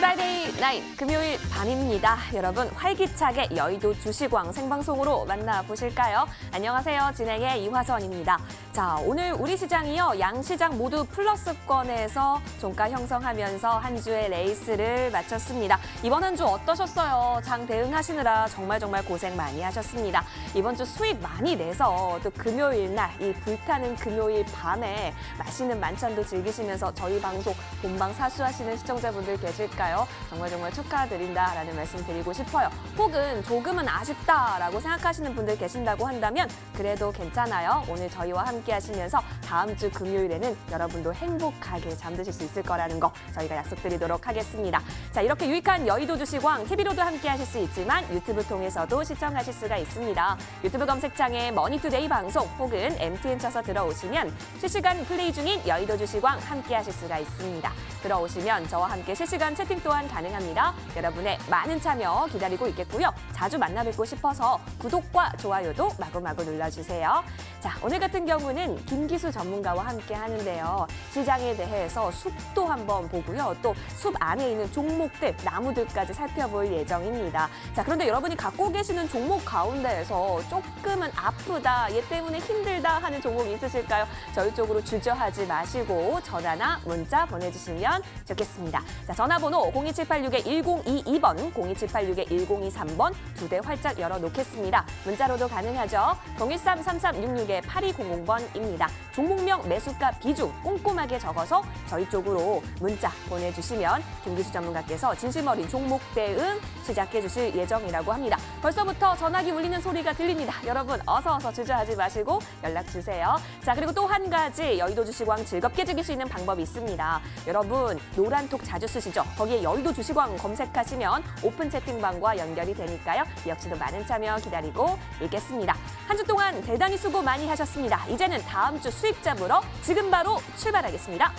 프라이데이 나잇 금요일 밤입니다. 여러분 활기차게 여의도 주시광 생방송으로 만나보실까요? 안녕하세요. 진행의 이화선입니다. 자, 오늘 우리 시장이요. 양 시장 모두 플러스권에서 종가 형성하면서 한 주의 레이스를 마쳤습니다. 이번 한 주 어떠셨어요? 장 대응하시느라 정말 고생 많이 하셨습니다. 이번 주 수익 많이 내서 또 금요일 날 이 불타는 금요일 밤에 맛있는 만찬도 즐기시면서 저희 방송 본방 사수하시는 시청자분들 계실까요? 정말 축하드린다라는 말씀 드리고 싶어요. 혹은 조금은 아쉽다라고 생각하시는 분들 계신다고 한다면 그래도 괜찮아요. 오늘 저희와 함께 하시면서 다음 주 금요일에는 여러분도 행복하게 잠드실 수 있을 거라는 거 저희가 약속드리도록 하겠습니다. 자, 이렇게 유익한 여의도 주시광 TV로도 함께 하실 수 있지만 유튜브 통해서도 시청하실 수가 있습니다. 유튜브 검색창에 머니투데이 방송 혹은 MTN 쳐서 들어오시면 실시간 플레이 중인 여의도 주시광 함께 하실 수가 있습니다. 들어오시면 저와 함께 실시간 채팅 또한 가능합니다. 여러분의 많은 참여 기다리고 있겠고요. 자주 만나 뵙고 싶어서 구독과 좋아요도 마구마구 눌러주세요. 자, 오늘 같은 경우는 김기수 전문가와 함께 하는데요. 시장에 대해서 숲도 한번 보고요. 또 숲 안에 있는 종목들, 나무들까지 살펴볼 예정입니다. 자, 그런데 여러분이 갖고 계시는 종목 가운데에서 조금은 아프다, 얘 때문에 힘들다 하는 종목이 있으실까요? 저희 쪽으로 주저하지 마시고 전화나 문자 보내주시면 좋겠습니다. 자, 전화번호 02786-1022번, 02786-1023번 두 대 활짝 열어놓겠습니다. 문자로도 가능하죠. 013-3366-8200번입니다. 종목명, 매수가, 비중 꼼꼼하게 적어서 저희 쪽으로 문자 보내주시면 김기수 전문가께서 진심 어린 종목 대응 시작해 주실 예정이라고 합니다. 벌써부터 전화기 울리는 소리가 들립니다. 여러분 어서 주저하지 마시고 연락 주세요. 자, 그리고 또 한 가지 여의도 주시광 즐겁게 즐길 수 있는 방법이 있습니다. 여러분 노란톡 자주 쓰시죠? 거기에 여의도 주시광 검색하시면 오픈 채팅방과 연결이 되니까요. 역시도 많은 참여 기다리고 있겠습니다. 한 주 동안 대단히 수고 많이 하셨습니다. 이제는 다음 주 수익 잡으러 지금 바로 출발하겠습니다.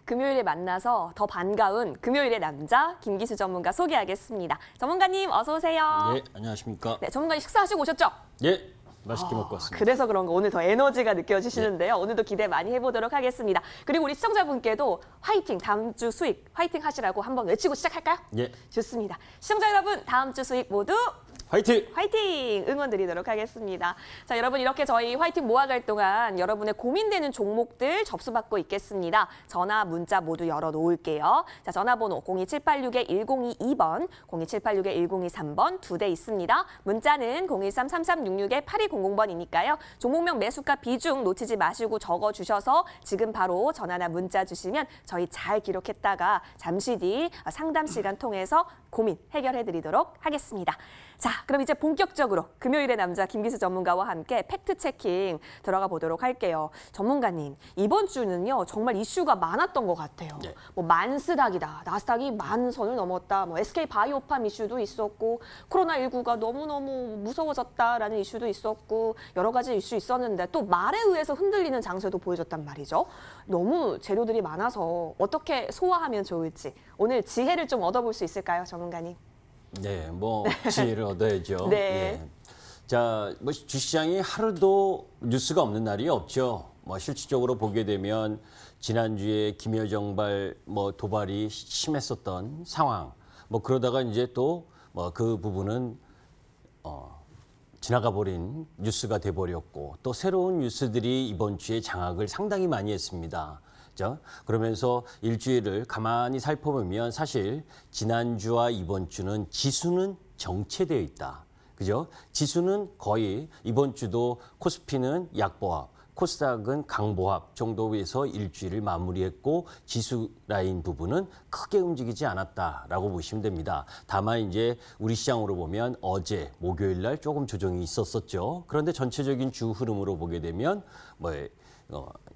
금요일에 만나서 더 반가운 금요일의 남자 김기수 전문가 소개하겠습니다. 전문가님 어서 오세요. 네, 안녕하십니까. 네, 전문가님 식사하시고 오셨죠? 예, 맛있게 먹고 왔습니다. 그래서 그런가 오늘 더 에너지가 느껴지시는데요. 오늘도 기대 많이 해보도록 하겠습니다. 그리고 우리 시청자분께도 화이팅, 다음 주 수익 화이팅 하시라고 한번 외치고 시작할까요? 예. 좋습니다. 시청자 여러분, 다음 주 수익 모두 화이팅! 화이팅! 응원 드리도록 하겠습니다. 자, 여러분 이렇게 저희 화이팅 모아갈 동안 여러분의 고민되는 종목들 접수받고 있겠습니다. 전화, 문자 모두 열어놓을게요. 자, 전화번호 02786-1022번, 02786-1023번 두 대 있습니다. 문자는 013-3366-8200번이니까요. 종목명, 매수가, 비중 놓치지 마시고 적어주셔서 지금 바로 전화나 문자 주시면 저희 잘 기록했다가 잠시 뒤 상담 시간 통해서 고민 해결해드리도록 하겠습니다. 자, 그럼 이제 본격적으로 금요일의 남자 김기수 전문가와 함께 팩트체킹 들어가 보도록 할게요. 전문가님, 이번 주는요 정말 이슈가 많았던 것 같아요. 네. 뭐 만스닥이다, 나스닥이 10,000선을 넘었다, 뭐 SK바이오팜 이슈도 있었고 코로나19가 너무너무 무서워졌다라는 이슈도 있었고 여러 가지 이슈 있었는데 또 말에 의해서 흔들리는 장세도 보여줬단 말이죠. 너무 재료들이 많아서 어떻게 소화하면 좋을지 오늘 지혜를 좀 얻어볼 수 있을까요, 전문가님? 네, 뭐 지혜를 얻어야죠. 네. 예. 자, 뭐 주시장이 하루도 뉴스가 없는 날이 없죠. 뭐 실질적으로 보게 되면 지난주에 김여정발 뭐 도발이 심했었던 상황. 뭐 그러다가 이제 또 뭐 그 부분은 지나가 버린 뉴스가 돼 버렸고 또 새로운 뉴스들이 이번 주에 장악을 상당히 많이 했습니다. 그러면서 일주일을 가만히 살펴보면 사실 지난주와 이번 주는 지수는 정체되어 있다. 그죠? 지수는 거의 이번 주도 코스피는 약보합, 코스닥은 강보합 정도에서 일주일을 마무리했고 지수 라인 부분은 크게 움직이지 않았다라고 보시면 됩니다. 다만 이제 우리 시장으로 보면 어제 목요일 날 조금 조정이 있었었죠. 그런데 전체적인 주 흐름으로 보게 되면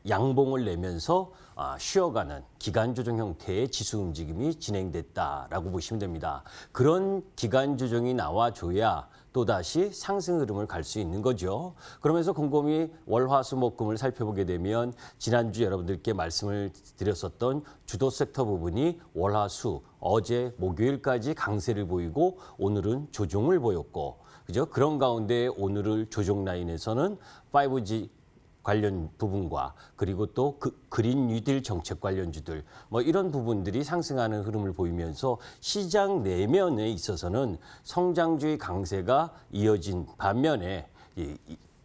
양봉을 내면서 쉬어가는 기간 조정 형태의 지수 움직임이 진행됐다라고 보시면 됩니다. 그런 기간 조정이 나와줘야 또다시 상승 흐름을 갈 수 있는 거죠. 그러면서 곰곰이 월화수목금을 살펴보게 되면 지난주 여러분들께 말씀을 드렸었던 주도 섹터 부분이 월화수 어제 목요일까지 강세를 보이고 오늘은 조정을 보였고 그죠? 그런 가운데 오늘을 조정 라인에서는 5G 관련 부분과 그리고 또 그린 뉴딜 정책 관련주들 이런 부분들이 상승하는 흐름을 보이면서 시장 내면에 있어서는 성장주의 강세가 이어진 반면에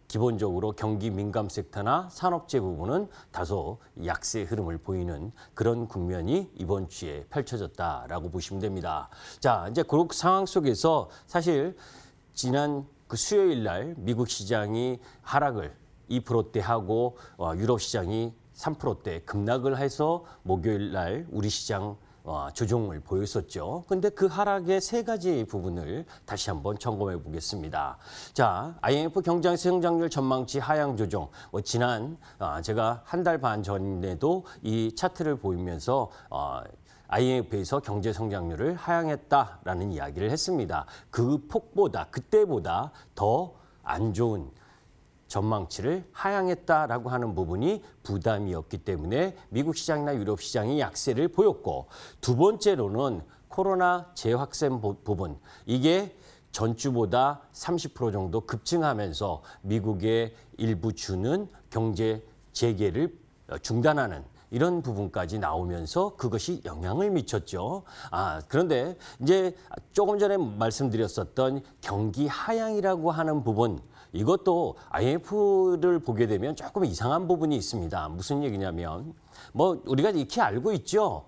기본적으로 경기 민감 섹터나 산업재 부분은 다소 약세 흐름을 보이는 그런 국면이 이번 주에 펼쳐졌다라고 보시면 됩니다. 자, 이제 그런 상황 속에서 사실 지난 그 수요일 날 미국 시장이 하락을 2%대 하고 유럽 시장이 3%대 급락을 해서 목요일 날 우리 시장 조정을 보였었죠. 근데 그 하락의 세 가지 부분을 다시 한번 점검해 보겠습니다. 자, IMF 경제 성장률 전망치 하향 조정. 지난 제가 한 달 반 전에도 이 차트를 보이면서 IMF에서 경제 성장률을 하향했다라는 이야기를 했습니다. 그 폭보다 그때보다 더 안 좋은 전망치를 하향했다라고 하는 부분이 부담이었기 때문에 미국 시장이나 유럽 시장이 약세를 보였고 두 번째로는 코로나 재확산 부분 이게 전주보다 30% 정도 급증하면서 미국의 일부 주는 경제 재개를 중단하는 이런 부분까지 나오면서 그것이 영향을 미쳤죠. 그런데 이제 조금 전에 말씀드렸었던 경기 하향이라고 하는 부분 이것도 IMF를 보게 되면 조금 이상한 부분이 있습니다. 무슨 얘기냐면 우리가 익히 알고 있죠.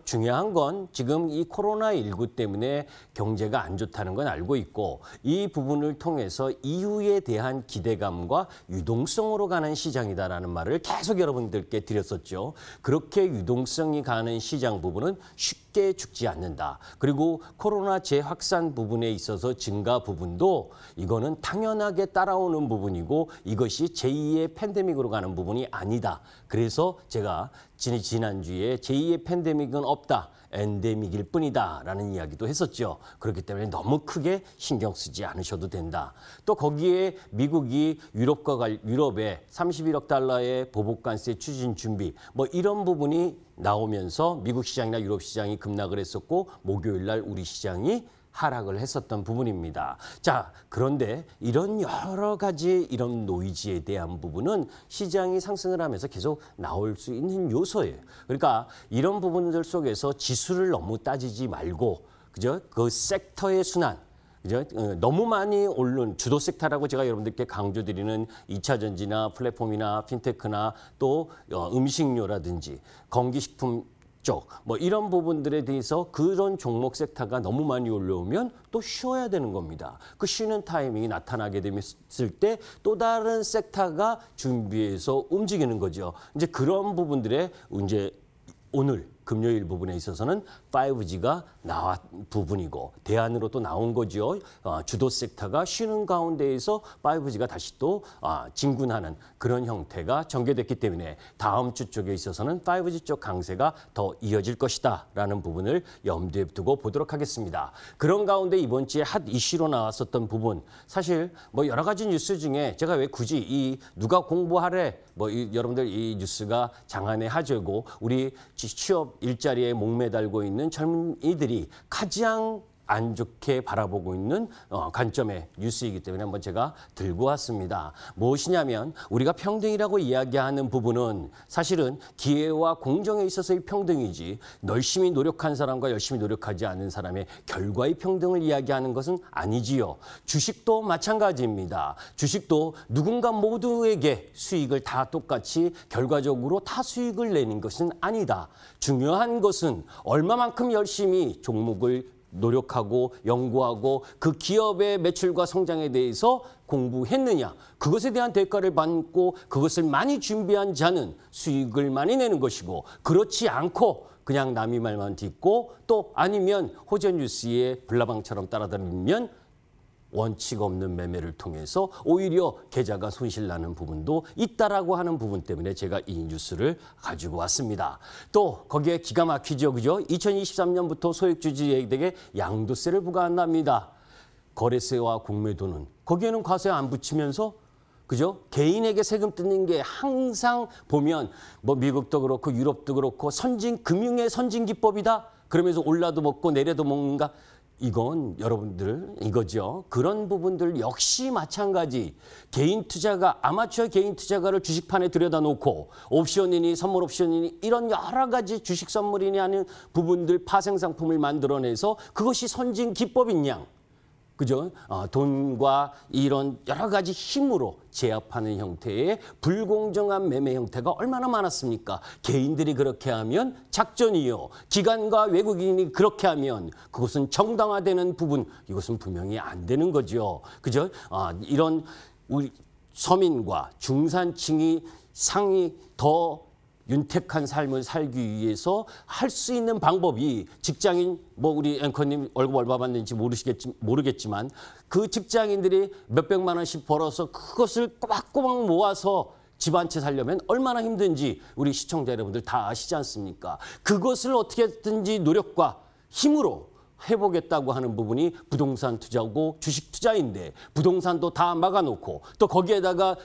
중요한 건 지금 이 코로나19 때문에 경제가 안 좋다는 건 알고 있고 이 부분을 통해서 이후에 대한 기대감과 유동성으로 가는 시장이다라는 말을 계속 여러분들께 드렸었죠. 그렇게 유동성이 가는 시장 부분은 쉽게 죽지 않는다. 그리고 코로나 재확산 부분에 있어서 증가 부분도 이거는 당연하게 따라오는 부분이고 이것이 제2의 팬데믹으로 가는 부분이 아니다. 그래서 제가 지난주에 제2의 팬데믹은 없다. 엔데믹일 뿐이다라는 이야기도 했었죠. 그렇기 때문에 너무 크게 신경 쓰지 않으셔도 된다. 또 거기에 미국이 유럽에 31억 달러의 보복관세 추진 준비 이런 부분이 나오면서 미국 시장이나 유럽 시장이 급락을 했었고 목요일 날 우리 시장이 하락을 했었던 부분입니다. 자, 그런데 이런 여러 가지 이런 노이즈에 대한 부분은 시장이 상승을 하면서 계속 나올 수 있는 요소예요. 그러니까 이런 부분들 속에서 지수를 너무 따지지 말고 그죠? 그 섹터의 순환 그죠? 너무 많이 오른 주도 섹터라고 제가 여러분들께 강조드리는 2차 전지나 플랫폼이나 핀테크나 또 음식료라든지 건기식품 쪽 이런 부분들에 대해서 그런 종목 섹터가 너무 많이 올라오면 또 쉬어야 되는 겁니다. 그 쉬는 타이밍이 나타나게 됐을 때 또 다른 섹터가 준비해서 움직이는 거죠. 이제 그런 부분들에 이제 오늘 금요일 부분에 있어서는 5G가 나온 부분이고 대안으로 또 나온 거죠. 주도 섹터가 쉬는 가운데에서 5G가 다시 또 진군하는 그런 형태가 전개됐기 때문에 다음 주 쪽에 있어서는 5G 쪽 강세가 더 이어질 것이다라는 부분을 염두에 두고 보도록 하겠습니다. 그런 가운데 이번 주에 핫 이슈로 나왔었던 부분 사실 여러 가지 뉴스 중에 제가 왜 굳이 이 누가 공부하래 여러분들 이 뉴스가 장안의 화제고 우리 취업 일자리에 목매달고 있는 젊은이들이 가장 안 좋게 바라보고 있는 관점의 뉴스이기 때문에 한번 제가 들고 왔습니다. 무엇이냐면 우리가 평등이라고 이야기하는 부분은 사실은 기회와 공정에 있어서의 평등이지 열심히 노력한 사람과 열심히 노력하지 않은 사람의 결과의 평등을 이야기하는 것은 아니지요. 주식도 마찬가지입니다. 주식도 누군가 모두에게 수익을 다 똑같이 결과적으로 다 수익을 내는 것은 아니다. 중요한 것은 얼마만큼 열심히 종목을 노력하고 연구하고 그 기업의 매출과 성장에 대해서 공부했느냐. 그것에 대한 대가를 받고 그것을 많이 준비한 자는 수익을 많이 내는 것이고 그렇지 않고 그냥 남의 말만 듣고 또 아니면 호재 뉴스에 불나방처럼 따라다니면 원칙 없는 매매를 통해서 오히려 계좌가 손실나는 부분도 있다라고 하는 부분 때문에 제가 이 뉴스를 가지고 왔습니다. 또 거기에 기가 막히죠. 그죠? 2023년부터 소액주주에게 양도세를 부과한답니다. 거래세와 공매도는 거기에는 과세 안 붙이면서 그죠? 개인에게 세금 뜯는 게 항상 보면 뭐 미국도 그렇고 유럽도 그렇고 금융의 선진 기법이다. 그러면서 올라도 먹고 내려도 먹는가? 이건 여러분들 이거죠. 그런 부분들 역시 마찬가지. 개인 투자가 아마추어 개인 투자가를 주식판에 들여다놓고 옵션이니 선물 옵션이니 이런 여러 가지 주식 선물이니 하는 부분들 파생 상품을 만들어내서 그것이 선진 기법인 양. 그죠? 돈과 이런 여러 가지 힘으로 제압하는 형태의 불공정한 매매 형태가 얼마나 많았습니까? 개인들이 그렇게 하면 작전이요. 기관과 외국인이 그렇게 하면 그것은 정당화되는 부분, 이것은 분명히 안 되는 거죠. 그죠? 이런 우리 서민과 중산층이 상이 더 윤택한 삶을 살기 위해서 할 수 있는 방법이 직장인 우리 앵커님 월급 얼마 받는지 모르겠지만 그 직장인들이 몇백만 원씩 벌어서 그것을 꼬박꼬박 모아서 집 한 채 살려면 얼마나 힘든지 우리 시청자 여러분들 다 아시지 않습니까? 그것을 어떻게든지 노력과 힘으로 해보겠다고 하는 부분이 부동산 투자고 주식 투자인데 부동산도 다 막아놓고 또 거기에다가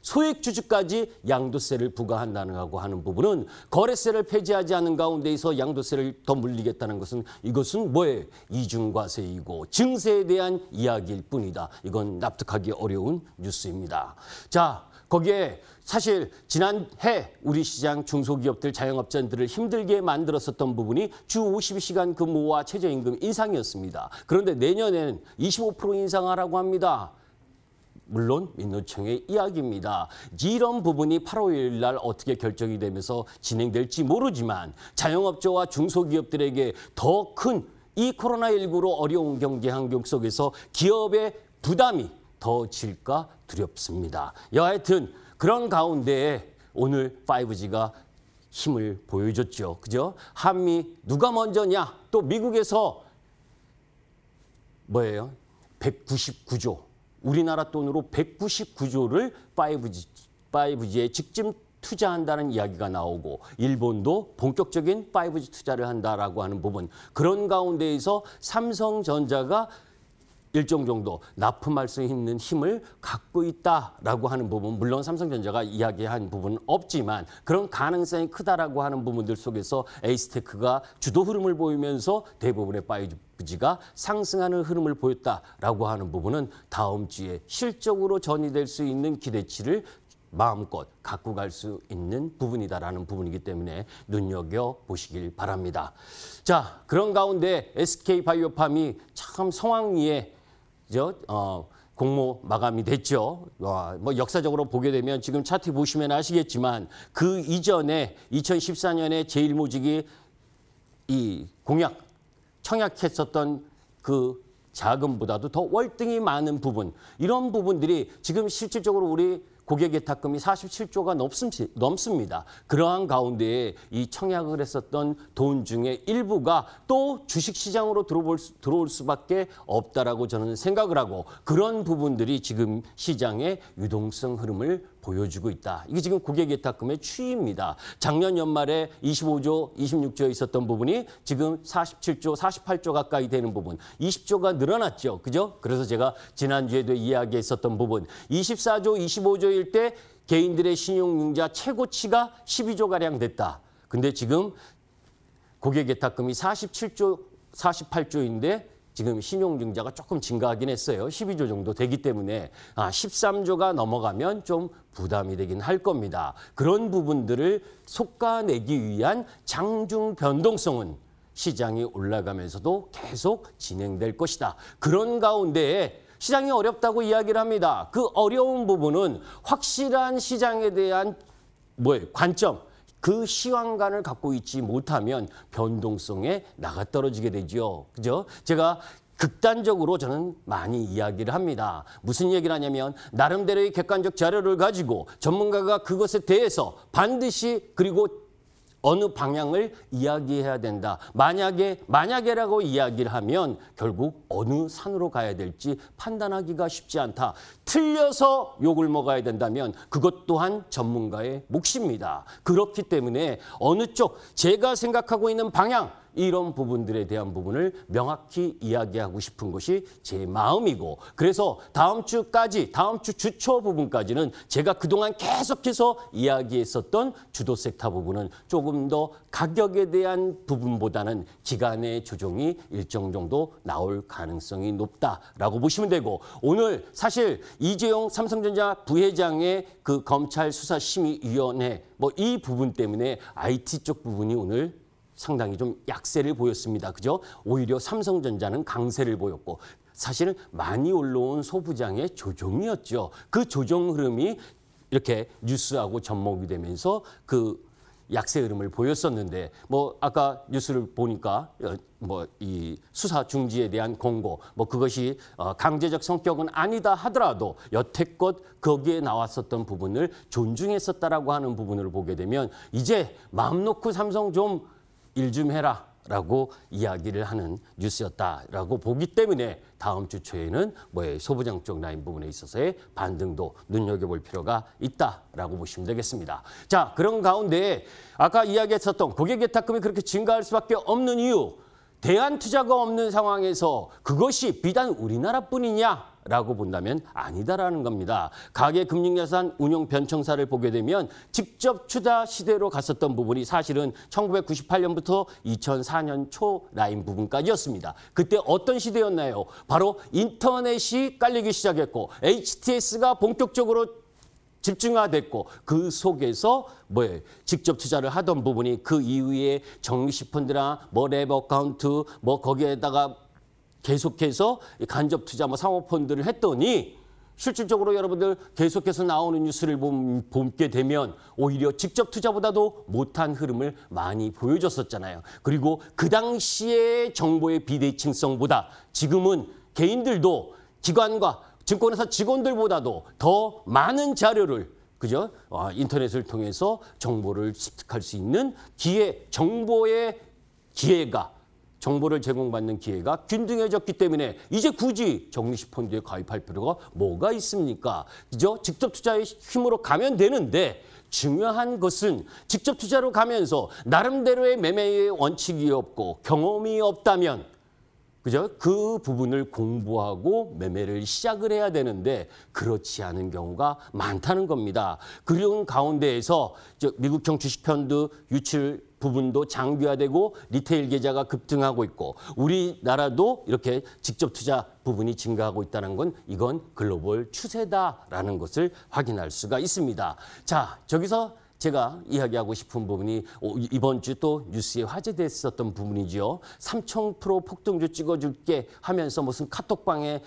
소액주주까지 양도세를 부과한다는 하고 하는 부분은 거래세를 폐지하지 않은 가운데에서 양도세를 더 물리겠다는 것은 이것은 뭐예요? 이중과세이고 증세에 대한 이야기일 뿐이다. 이건 납득하기 어려운 뉴스입니다. 자, 거기에 사실 지난해 우리 시장 중소기업들 자영업자들을 힘들게 만들었었던 부분이 주 52시간 근무와 최저임금 인상이었습니다. 그런데 내년에는 25% 인상하라고 합니다. 물론 민노총의 이야기입니다. 이런 부분이 8월 1일 날 어떻게 결정이 되면서 진행될지 모르지만 자영업자와 중소기업들에게 더 큰 이 코로나19로 어려운 경제 환경 속에서 기업의 부담이 더 질까 두렵습니다. 여하튼 그런 가운데 오늘 5G가 힘을 보여줬죠. 그죠? 한미 누가 먼저냐? 또 미국에서 뭐예요? 199조. 우리나라 돈으로 199조를 5G에 직접 투자한다는 이야기가 나오고 일본도 본격적인 5G 투자를 한다라고 하는 부분. 그런 가운데에서 삼성전자가 일정 정도 납품할 수 있는 힘을 갖고 있다라고 하는 부분. 물론 삼성전자가 이야기한 부분은 없지만 그런 가능성이 크다라고 하는 부분들 속에서 에이스테크가 주도 흐름을 보이면서 대부분의 5G가 상승하는 흐름을 보였다라고 하는 부분은 다음 주에 실적으로 전이될 수 있는 기대치를 마음껏 갖고 갈 수 있는 부분이다라는 부분이기 때문에 눈여겨보시길 바랍니다. 자, 그런 가운데 SK바이오팜이 참 성황리에 공모 마감이 됐죠. 뭐 역사적으로 보게 되면 지금 차트 보시면 아시겠지만 그 이전에 2014년에 제일모직이 이 청약했었던 그 자금보다도 더 월등히 많은 부분, 이런 부분들이 지금 실질적으로 우리 고객 예탁금이 47조가 넘습니다. 그러한 가운데에 이 청약을 했었던 돈 중에 일부가 또 주식시장으로 들어올 수밖에 없다라고 저는 생각을 하고 그런 부분들이 지금 시장의 유동성 흐름을 보여주고 있다. 이게 지금 고객 예탁금의 추이입니다. 작년 연말에 25조, 26조에 있었던 부분이 지금 47조, 48조 가까이 되는 부분, 20조가 늘어났죠. 그죠? 그래서 제가 지난주에도 이야기했었던 부분, 24조, 25조일 때 개인들의 신용융자 최고치가 12조가량 됐다. 근데 지금 고객 예탁금이 47조, 48조인데 지금 신용융자가 조금 증가하긴 했어요. 12조 정도 되기 때문에 13조가 넘어가면 좀 부담이 되긴 할 겁니다. 그런 부분들을 솎아내기 위한 장중 변동성은 시장이 올라가면서도 계속 진행될 것이다. 그런 가운데에 시장이 어렵다고 이야기를 합니다. 그 어려운 부분은 확실한 시장에 대한 관점, 그 시황관을 갖고 있지 못하면 변동성에 나가떨어지게 되죠. 그죠? 제가 극단적으로 저는 많이 이야기를 합니다. 무슨 얘기를 하냐면 나름대로의 객관적 자료를 가지고 전문가가 그것에 대해서 반드시 그리고 어느 방향을 이야기해야 된다. 만약에라고 이야기를 하면 결국 어느 산으로 가야 될지 판단하기가 쉽지 않다. 틀려서 욕을 먹어야 된다면 그것 또한 전문가의 몫입니다. 그렇기 때문에 어느 쪽 제가 생각하고 있는 방향 이런 부분들에 대한 부분을 명확히 이야기하고 싶은 것이 제 마음이고 그래서 다음 주 주초 부분까지는 제가 그동안 계속해서 이야기했었던 주도 섹터 부분은 조금 더 가격에 대한 부분보다는 기간의 조정이 일정 정도 나올 가능성이 높다라고 보시면 되고 오늘 사실 이재용 삼성전자 부회장의 그 검찰 수사심의위원회 이 부분 때문에 IT 쪽 부분이 오늘 상당히 좀 약세를 보였습니다. 그죠? 오히려 삼성전자는 강세를 보였고 사실 많이 올라온 소부장의 조정이었죠. 그 조정 흐름이 이렇게 뉴스하고 접목이 되면서 그 약세 흐름을 보였었는데 아까 뉴스를 보니까 이 수사 중지에 대한 공고 그것이 강제적 성격은 아니다 하더라도 여태껏 거기에 나왔었던 부분을 존중했었다라고 하는 부분을 보게 되면 이제 마음 놓고 삼성 좀 일 좀 해라라고 이야기를 하는 뉴스였다라고 보기 때문에 다음 주 초에는 소부장 쪽 라인 부분에 있어서의 반등도 눈여겨볼 필요가 있다라고 보시면 되겠습니다. 자, 그런 가운데 아까 이야기했었던 고객 예탁금이 그렇게 증가할 수밖에 없는 이유 대안 투자가 없는 상황에서 그것이 비단 우리나라뿐이냐라고 본다면 아니다라는 겁니다. 가계금융자산 운용 변청사를 보게 되면 직접 투자 시대로 갔었던 부분이 사실은 1998년부터 2004년 초 라인 부분까지였습니다. 그때 어떤 시대였나요? 바로 인터넷이 깔리기 시작했고 HTS가 본격적으로 집중화됐고 그 속에서 직접 투자를 하던 부분이 그 이후에 정리시펀드나 랩 어카운트 거기에다가 계속해서 간접 투자 사모펀드를 했더니 실질적으로 여러분들 계속해서 나오는 뉴스를 보게 되면 오히려 직접 투자보다도 못한 흐름을 많이 보여줬었잖아요. 그리고 그 당시의 정보의 비대칭성보다 지금은 개인들도 기관과 증권회사 직원들보다도 더 많은 자료를 인터넷을 통해서 정보를 습득할 수 있는 정보를 제공받는 기회가 균등해졌기 때문에 이제 굳이 정리시펀드에 가입할 필요가 뭐가 있습니까? 그죠? 직접 투자의 힘으로 가면 되는데 중요한 것은 직접 투자로 가면서 나름대로의 매매의 원칙이 없고 경험이 없다면 그죠? 그 부분을 공부하고 매매를 시작을 해야 되는데 그렇지 않은 경우가 많다는 겁니다. 그런 가운데에서 미국형 주식펀드 유출 부분도 장기화되고 리테일 계좌가 급등하고 있고 우리나라도 이렇게 직접 투자 부분이 증가하고 있다는 건 이건 글로벌 추세다라는 것을 확인할 수가 있습니다. 자, 저기서 제가 이야기하고 싶은 부분이 이번 주 또 뉴스에 화제됐었던 부분이죠. 3000% 폭등주 찍어줄게 하면서 무슨 카톡방에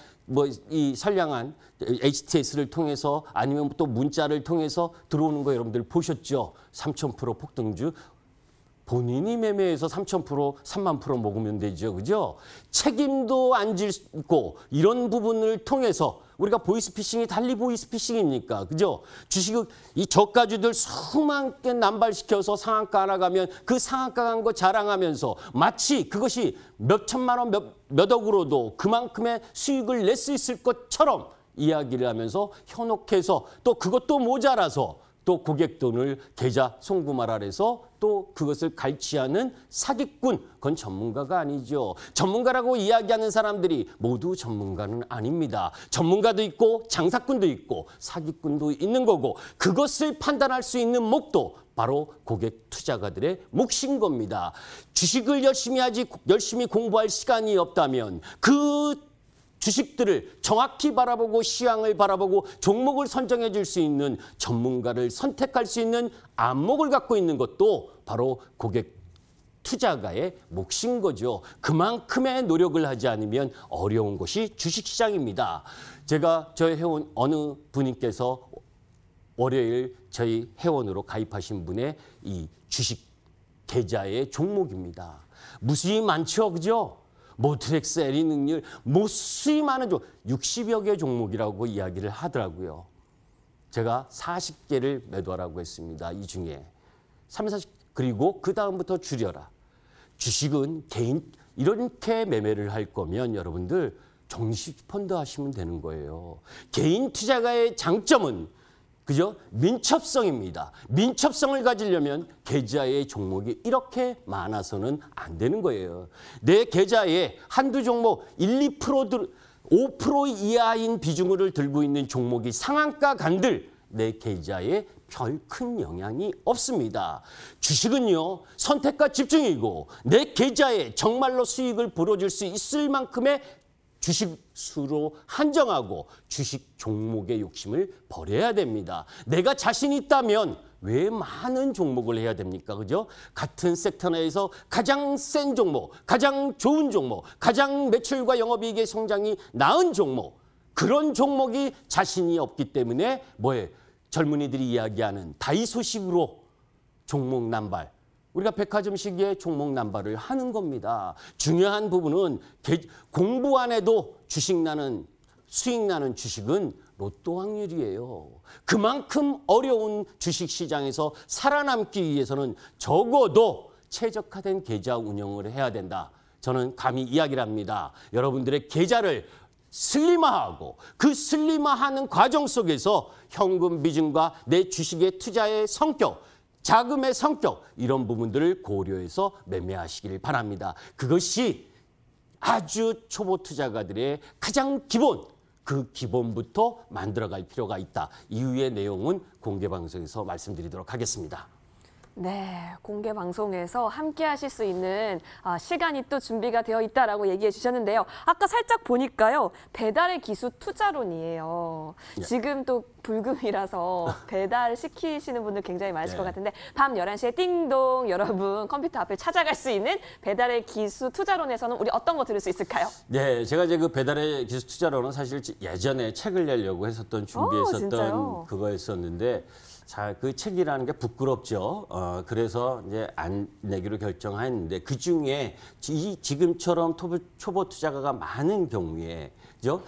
이 선량한 HTS를 통해서 아니면 또 문자를 통해서 들어오는 거 여러분들 보셨죠? 3000% 폭등주. 본인이 매매해서 3000%, 30,000% 먹으면 되죠. 그죠? 책임도 안 짓고 이런 부분을 통해서 우리가 보이스피싱이 달리 보이스피싱입니까? 그죠? 주식을 이 저가주들 수많게 남발시켜서 상한가 하나 가면 그 상한가 간 거 자랑하면서 마치 그것이 몇 천만 원, 몇 억으로도 그만큼의 수익을 낼 수 있을 것처럼 이야기를 하면서 현혹해서 또 그것도 모자라서 또 고객 돈을 계좌 송금하라 해서 또 그것을 갈취하는 사기꾼, 그건 전문가가 아니죠. 전문가라고 이야기하는 사람들이 모두 전문가는 아닙니다. 전문가도 있고 장사꾼도 있고 사기꾼도 있는 거고 그것을 판단할 수 있는 목도 바로 고객 투자가들의 몫인 겁니다. 주식을 열심히 공부할 시간이 없다면 그 주식들을 정확히 바라보고 시황을 바라보고 종목을 선정해 줄 수 있는 전문가를 선택할 수 있는 안목을 갖고 있는 것도 바로 고객 투자가의 몫인 거죠. 그만큼의 노력을 하지 않으면 어려운 것이 주식시장입니다. 제가 저희 회원 어느 분님께서 월요일 저희 회원으로 가입하신 분의 이 주식 계좌의 종목입니다. 무수히 많죠, 그죠? 모트렉스, 에리능률, 무수히 많은 60여 개 종목이라고 이야기를 하더라고요. 제가 40개를 매도하라고 했습니다. 이 중에 40, 그리고 그 다음부터 줄여라. 주식은 개인 이렇게 매매를 할 거면 여러분들 종식펀드 하시면 되는 거예요. 개인 투자가의 장점은 그죠? 민첩성입니다. 민첩성을 가지려면 계좌의 종목이 이렇게 많아서는 안 되는 거예요. 내 계좌에 한두 종목 1, 2%, 5% 이하인 비중을 들고 있는 종목이 상한가 간들 내 계좌에 별 큰 영향이 없습니다. 주식은요, 선택과 집중이고 내 계좌에 정말로 수익을 불어줄 수 있을 만큼의 주식 수로 한정하고 주식 종목의 욕심을 버려야 됩니다. 내가 자신 있다면 왜 많은 종목을 해야 됩니까? 그죠? 같은 섹터 내에서 가장 센 종목, 가장 좋은 종목, 가장 매출과 영업이익의 성장이 나은 종목, 그런 종목이 자신이 없기 때문에 뭐예요? 젊은이들이 이야기하는 다이소식으로 종목 남발, 우리가 백화점 시기에 종목 남발을 하는 겁니다. 중요한 부분은 공부 안 해도 수익 나는 주식은 로또 확률이에요. 그만큼 어려운 주식 시장에서 살아남기 위해서는 적어도 최적화된 계좌 운영을 해야 된다. 저는 감히 이야기를 합니다. 여러분들의 계좌를 슬림화하고 그 슬림화하는 과정 속에서 현금 비중과 내 주식의 투자의 성격, 자금의 성격 이런 부분들을 고려해서 매매하시길 바랍니다. 그것이 아주 초보 투자가들의 가장 기본, 그 기본부터 만들어갈 필요가 있다. 이후의 내용은 공개 방송에서 말씀드리도록 하겠습니다. 네, 공개 방송에서 함께 하실 수 있는 시간이 또 준비가 되어 있다라고 얘기해 주셨는데요. 아까 살짝 보니까요. 배달의 기수 투자론이에요. 네. 지금 또 불금이라서 배달 시키시는 분들 굉장히 많으실 것 같은데 밤 11시에 띵동 여러분 컴퓨터 앞에 찾아갈 수 있는 배달의 기수 투자론에서는 우리 어떤 거 들을 수 있을까요? 네, 제가 이제 그 배달의 기수 투자론은 사실 예전에 책을 내려고 했었던 준비했었던 그거였었는데 자, 그 책이라는 게 부끄럽죠. 그래서 이제 안 내기로 결정했는데 그 중에 지금처럼 초보 투자가가 많은 경우에, 그죠?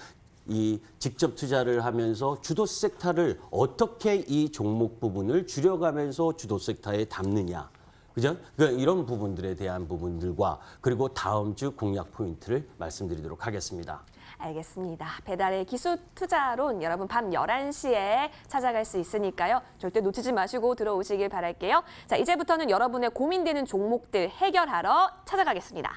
이 직접 투자를 하면서 주도 섹터를 어떻게 이 종목 부분을 줄여가면서 주도 섹터에 담느냐. 그죠? 그러니까 이런 부분들에 대한 부분들과 그리고 다음 주 공략 포인트를 말씀드리도록 하겠습니다. 알겠습니다. 배달의 기수 투자론 여러분 밤 11시에 찾아갈 수 있으니까요. 절대 놓치지 마시고 들어오시길 바랄게요. 자, 이제부터는 여러분의 고민되는 종목들 해결하러 찾아가겠습니다.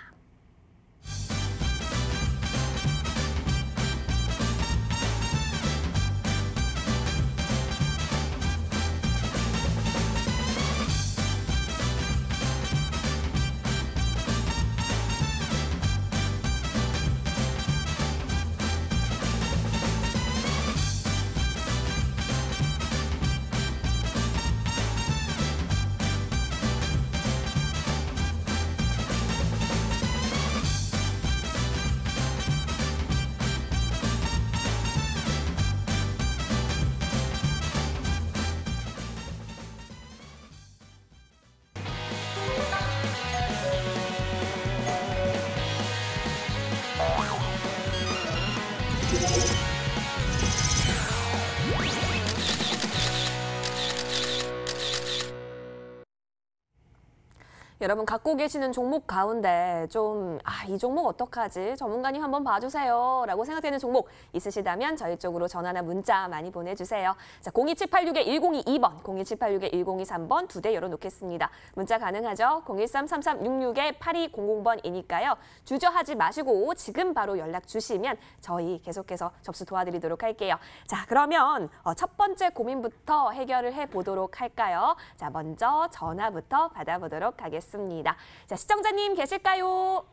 여러분 갖고 계시는 종목 가운데 좀 이 종목 어떡하지? 전문가님 한번 봐주세요 라고 생각되는 종목 있으시다면 저희 쪽으로 전화나 문자 많이 보내주세요. 자, 02786-1022번, 02786-1023번 두 대 열어놓겠습니다. 문자 가능하죠? 013-3366-8200번이니까요. 주저하지 마시고 지금 바로 연락 주시면 저희 계속해서 접수 도와드리도록 할게요. 자, 그러면 첫 번째 고민부터 해결을 해보도록 할까요? 자, 먼저 전화부터 받아보도록 하겠습니다. 자, 시청자님 계실까요?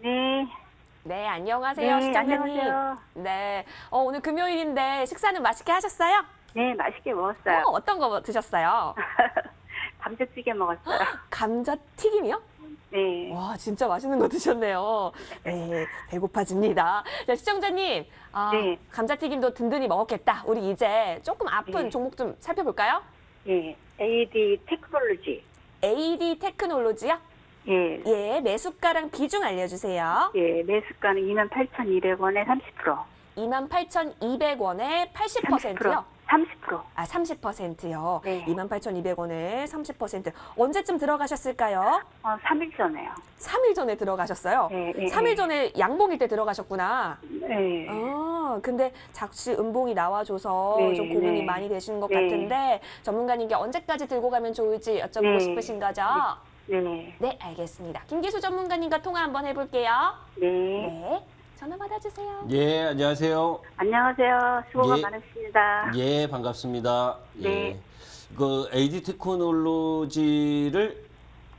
네. 네, 안녕하세요, 시청자님. 안녕하세요. 네, 오늘 금요일인데 식사는 맛있게 하셨어요? 네, 맛있게 먹었어요. 어떤 거 드셨어요? 감자찌개 먹었어요. 감자튀김이요? 네. 와, 진짜 맛있는 거 드셨네요. 네, 배고파집니다. 자, 시청자님, 네. 감자튀김도 든든히 먹었겠다. 우리 이제 조금 아픈 네. 종목 좀 살펴볼까요? 네. AD 테크놀로지. AD 테크놀로지요? 예. 예, 매수가랑 비중 알려주세요. 예, 매수가는 28,200원에 30%. 28,200원에 80%요? 30%. 아, 30%요. 네. 28,200원에 30%. 언제쯤 들어가셨을까요? 3일 전에요. 3일 전에 들어가셨어요? 네, 네, 3일 네. 전에 양봉일 때 들어가셨구나. 네. 근데 작시 음봉이 나와줘서 네, 좀 고민이 네. 많이 되시는 것 네. 같은데 전문가님께 언제까지 들고 가면 좋을지 여쭤보고 네. 싶으신 거죠? 네. 네, 알겠습니다. 김기수 전문가님과 통화 한번 해볼게요. 네. 네, 전화 받아주세요. 예, 안녕하세요. 안녕하세요. 수고가 예. 많으십니다. 예, 반갑습니다. 네. 예. 그 AD 테크놀로지를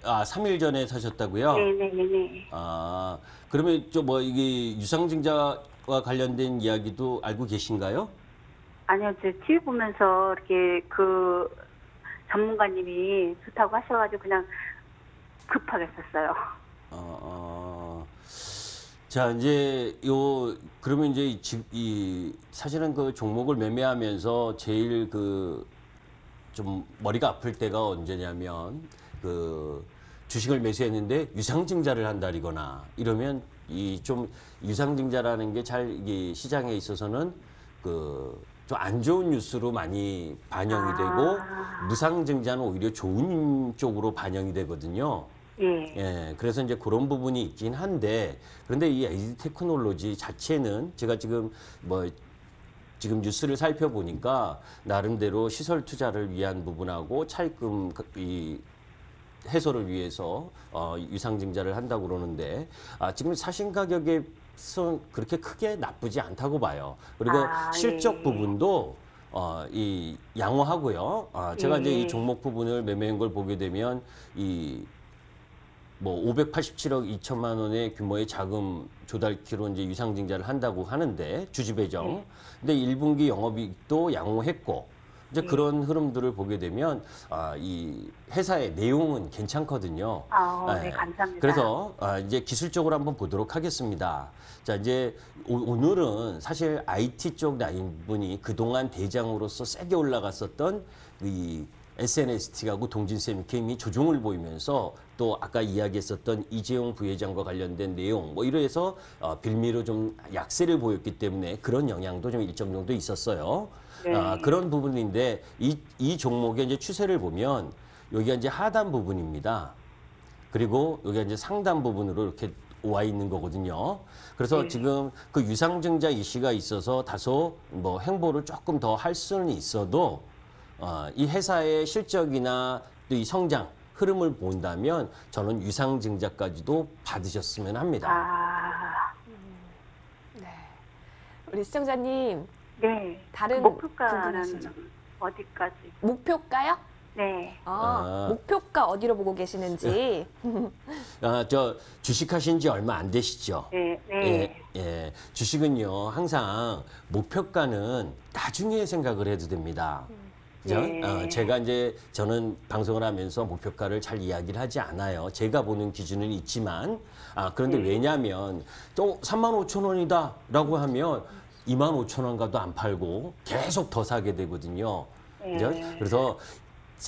3일 전에 사셨다고요? 네네네네. 아, 그러면 이게 유상증자와 관련된 이야기도 알고 계신가요? 아니요, 저 TV 보면서 이렇게 그 전문가님이 좋다고 하셔가지고 그냥 급하게 썼어요. 자, 이제 그러면 이제 사실은 그 종목을 매매하면서 제일 좀 머리가 아플 때가 언제냐면 주식을 매수했는데 유상증자를 한다거나 이러면 좀 유상증자라는 게 이 시장에 있어서는 좀 안 좋은 뉴스로 많이 반영이 되고 무상증자는 오히려 좋은 쪽으로 반영이 되거든요. 예. 예, 그래서 이제 그런 부분이 있긴 한데, 그런데 이 AD 테크놀로지 자체는 제가 지금 뉴스를 살펴보니까 나름대로 시설 투자를 위한 부분하고 차입금 이 해소를 위해서 유상증자를 한다고 그러는데, 지금 사신 가격에 그렇게 크게 나쁘지 않다고 봐요. 그리고 실적 예. 부분도 이 양호하고요. 제가 이제 예. 이 종목 부분을 매매한 걸 보게 되면 587억 2천만 원의 규모의 자금 조달키로 이제 유상증자를 한다고 하는데 주주 배정. 근데 1분기 영업이익도 양호했고 이제 그런 흐름들을 보게 되면 이 회사의 내용은 괜찮거든요. 네, 감사합니다. 그래서 이제 기술적으로 한번 보도록 하겠습니다. 자, 이제 오늘은 사실 IT 쪽 라인분이 그동안 대장으로서 세게 올라갔었던 이 SNST하고 동진세미캠이 조정을 보이면서 또 아까 이야기했었던 이재용 부회장과 관련된 내용 이래서 빌미로 좀 약세를 보였기 때문에 그런 영향도 좀 일정 정도 있었어요. 네. 그런 부분인데 이 종목의 이제 추세를 보면 여기가 이제 하단 부분입니다. 그리고 여기가 이제 상단 부분으로 이렇게 와 있는 거거든요. 그래서 지금 그 유상증자 이슈가 있어서 다소 행보를 조금 더 할 수는 있어도 이 회사의 실적이나 또 이 성장 흐름을 본다면 저는 유상증자까지도 받으셨으면 합니다. 네. 우리 시청자님, 네. 다른 목표가는 궁금하시죠? 어디까지? 목표가요? 네. 목표가 어디로 보고 계시는지. 저 주식하신 지 얼마 안 되시죠? 네. 네. 예. 주식은요, 항상 목표가는 나중에 생각을 해도 됩니다. 그죠? 네. 제가 이제 저는 방송을 하면서 목표가를 잘 이야기를 하지 않아요. 제가 보는 기준은 있지만, 그런데 왜냐하면 또 35,000원이다라고 하면 25,000원가도 안 팔고 계속 더 사게 되거든요. 그죠? 그래서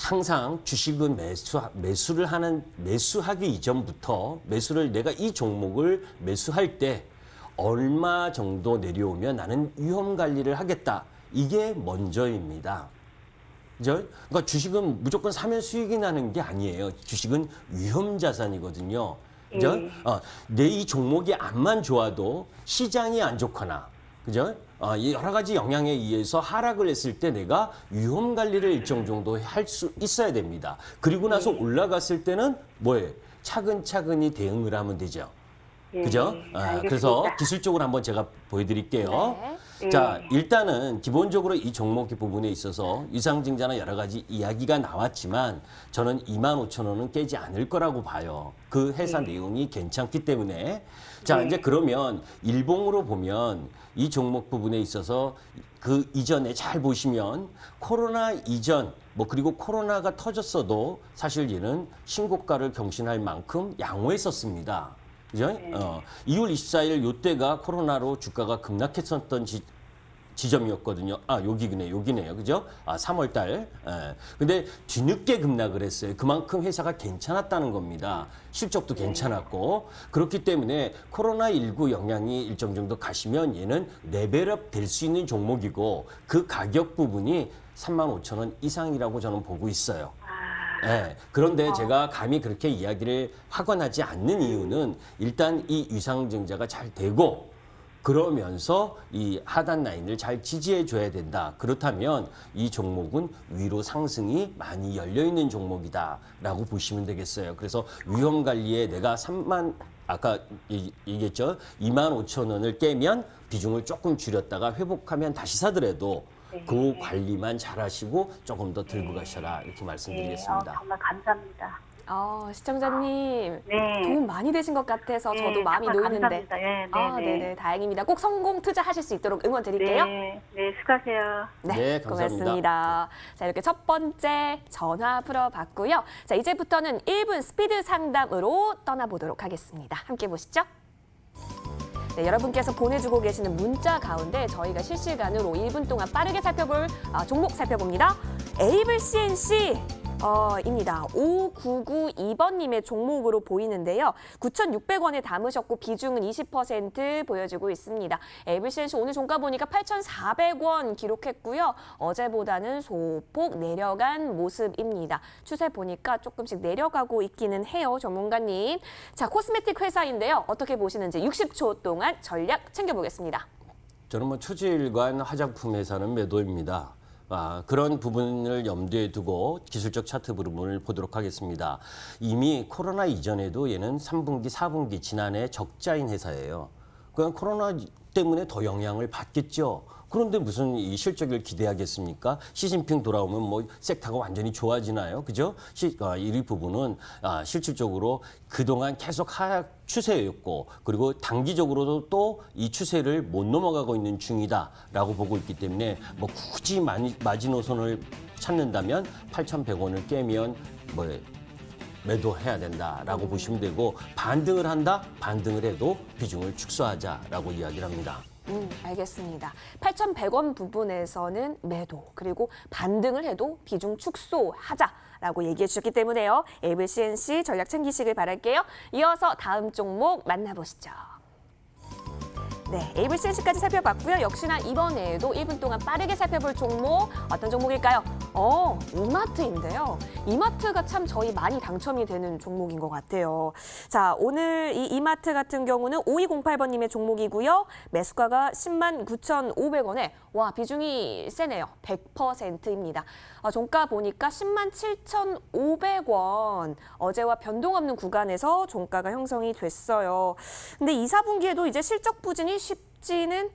항상 주식은 매수하기 이전부터 내가 이 종목을 매수할 때 얼마 정도 내려오면 나는 위험 관리를 하겠다. 이게 먼저입니다. 그죠? 그러니까 주식은 무조건 사면 수익이 나는 게 아니에요. 주식은 위험 자산이거든요. 그죠? 내 이 종목이 안만 좋아도 시장이 안 좋거나, 그죠? 여러 가지 영향에 의해서 하락을 했을 때 내가 위험 관리를 일정 정도 할 수 있어야 됩니다. 그리고 나서 올라갔을 때는 뭐예요? 차근차근히 대응을 하면 되죠. 그죠? 그래서 기술적으로 한번 제가 보여드릴게요. 네. 자, 일단은 기본적으로 이 종목 부분에 있어서 유상증자나 여러 가지 이야기가 나왔지만 저는 25,000원은 깨지 않을 거라고 봐요. 그 회사 내용이 괜찮기 때문에. 자, 이제 그러면 일봉으로 보면 이 종목 부분에 있어서 그 이전에 잘 보시면 코로나 이전 그리고 코로나가 터졌어도 사실 얘는 신고가를 경신할 만큼 양호했었습니다. 그죠? 2월 24일 요때가 코로나로 주가가 급락했었던 지점이었거든요. 여기네요. 그죠? 3월 달. 근데 뒤늦게 급락을 했어요. 그만큼 회사가 괜찮았다는 겁니다. 실적도 괜찮았고. 그렇기 때문에 코로나19 영향이 일정 정도 가시면 얘는 레벨업 될 수 있는 종목이고 그 가격 부분이 35,000원 이상이라고 저는 보고 있어요. 네, 그런데 제가 감히 그렇게 이야기를 하거나 하지 않는 이유는 일단 이 위상증자가 잘 되고 그러면서 이 하단 라인을 잘 지지해 줘야 된다. 그렇다면 이 종목은 위로 상승이 많이 열려 있는 종목이다라고 보시면 되겠어요. 그래서 위험 관리에 내가 아까 얘기했죠. 25,000원을 깨면 비중을 조금 줄였다가 회복하면 다시 사더라도 그 관리만 잘하시고 조금 더 들고 가셔라 이렇게 말씀드리겠습니다. 정말 감사합니다. 시청자님 네. 도움 많이 되신 것 같아서 네, 저도 마음이 정말 놓이는데. 감사합니다. 네네, 다행입니다. 꼭 성공 투자하실 수 있도록 응원 드릴게요. 네, 수고하세요. 네, 감사합니다. 고맙습니다. 자, 이렇게 첫 번째 전화 풀어봤고요. 자, 이제부터는 1분 스피드 상담으로 떠나보도록 하겠습니다. 함께 보시죠. 네, 여러분께서 보내주고 계시는 문자 가운데 저희가 실시간으로 1분 동안 빠르게 살펴볼 종목 살펴봅니다. 에이블 CNC 입니다. 5992번님의 종목으로 보이는데요. 9,600원에 담으셨고 비중은 20% 보여지고 있습니다. 에이블 CNC 오늘 종가 보니까 8,400원 기록했고요. 어제보다는 소폭 내려간 모습입니다. 추세 보니까 조금씩 내려가고 있기는 해요, 전문가님. 자, 코스메틱 회사인데요. 어떻게 보시는지 60초 동안 전략 챙겨보겠습니다. 저는 초지일관 화장품 회사는 매도입니다. 그런 부분을 염두에 두고 기술적 차트 부분을 보도록 하겠습니다. 이미 코로나 이전에도 얘는 3분기, 4분기 지난해 적자인 회사예요. 그냥 코로나 때문에 더 영향을 받겠죠. 그런데 무슨 이 실적을 기대하겠습니까? 시진핑 돌아오면 뭐 섹터가 완전히 좋아지나요? 그죠? 이 부분은 실질적으로 그동안 계속 하락 추세였고 그리고 단기적으로도 또 이 추세를 못 넘어가고 있는 중이다라고 보고 있기 때문에 뭐 굳이 마지노선을 찾는다면 8,100원을 깨면 매도해야 된다라고 보시면 되고 반등을 한다? 반등을 해도 비중을 축소하자라고 이야기를 합니다. 알겠습니다. 8,100원 부분에서는 매도, 그리고 반등을 해도 비중 축소하자라고 얘기해 주셨기 때문에요. 에이블 CNC 전략 챙기시길 바랄게요. 이어서 다음 종목 만나보시죠. 네, 에이블 CNC까지 살펴봤고요. 역시나 이번에도 1분 동안 빠르게 살펴볼 종목, 어떤 종목일까요? 이마트인데요. 이마트가 참 저희 많이 당첨이 되는 종목인 것 같아요. 자, 오늘 이 이마트 같은 경우는 5208번님의 종목이고요. 매수가가 109,500원에 와, 비중이 세네요. 100%입니다. 종가 보니까 107,500원. 어제와 변동 없는 구간에서 종가가 형성이 됐어요. 근데 2, 4분기에도 이제 실적 부진이 쉽지는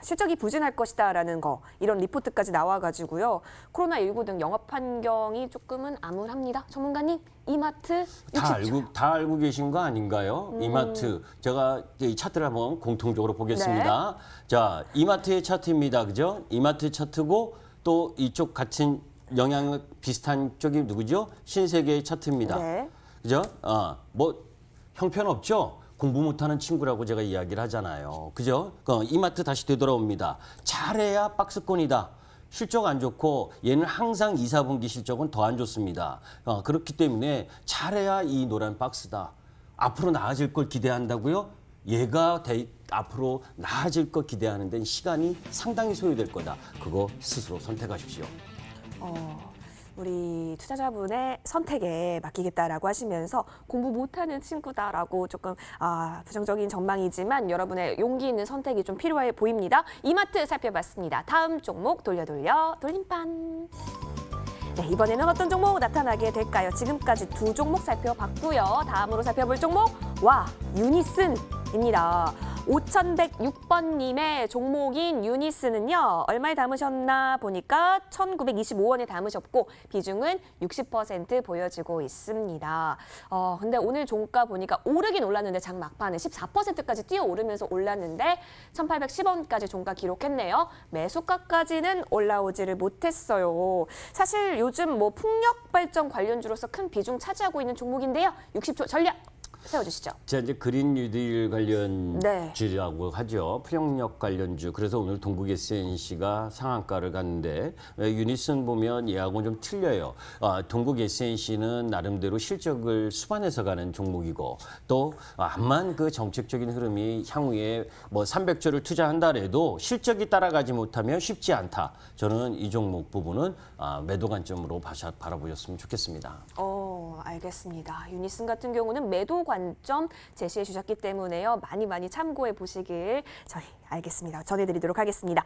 실적이 부진할 것이다라는 거, 이런 리포트까지 나와가지고요. 코로나19 등 영업 환경이 조금은 암울합니다. 전문가님, 이마트 60초. 다 알고 계신 거 아닌가요? 이마트. 제가 이 차트를 한번 공통적으로 보겠습니다. 네. 자, 이마트의 차트입니다. 그죠? 이마트 차트고 또 이쪽 같은 영향 비슷한 쪽이 누구죠? 신세계의 차트입니다. 네. 그죠? 뭐 형편없죠? 공부 못하는 친구라고 제가 이야기를 하잖아요. 그죠? 이마트 다시 되돌아옵니다. 잘해야 박스권이다. 실적 안 좋고 얘는 항상 2, 4분기 실적은 더 안 좋습니다. 그렇기 때문에 잘해야 이 노란 박스다. 앞으로 나아질 걸 기대한다고요? 얘가 앞으로 나아질 걸 기대하는 데는 시간이 상당히 소요될 거다. 그거 스스로 선택하십시오. 우리 투자자분의 선택에 맡기겠다라고 하시면서 공부 못하는 친구다라고 조금 부정적인 전망이지만 여러분의 용기 있는 선택이 좀 필요해 보입니다. 이마트 살펴봤습니다. 다음 종목 돌림판. 네, 이번에는 어떤 종목 나타나게 될까요? 지금까지 두 종목 살펴봤고요. 다음으로 살펴볼 종목, 유니슨입니다. 5106번님의 종목인 유니스는요, 얼마에 담으셨나 보니까 1925원에 담으셨고 비중은 60% 보여지고 있습니다. 근데 오늘 종가 보니까 오르긴 올랐는데 장 막판에 14%까지 뛰어오르면서 올랐는데 1810원까지 종가 기록했네요. 매수가까지는 올라오지를 못했어요. 사실 요즘 뭐 풍력 발전 관련주로서 큰 비중 차지하고 있는 종목인데요. 60초 전략. 세워주시죠. 자, 이제 그린 뉴딜 네. 관련주라고 하죠. 풀영력 관련주. 그래서 오늘 동국 SNC가 상한가를 갔는데 유니슨 보면 얘하고는 좀 틀려요. 동국 SNC는 나름대로 실적을 수반해서 가는 종목이고 또 암만 그 정책적인 흐름이 향후에 뭐 300조를 투자한다 해도 실적이 따라가지 못하면 쉽지 않다. 저는 이 종목 부분은 매도 관점으로 바라보셨으면 좋겠습니다. 알겠습니다. 유니슨 같은 경우는 매도 관점 제시해 주셨기 때문에요. 많이 참고해 보시길 저희 알겠습니다. 전해드리도록 하겠습니다.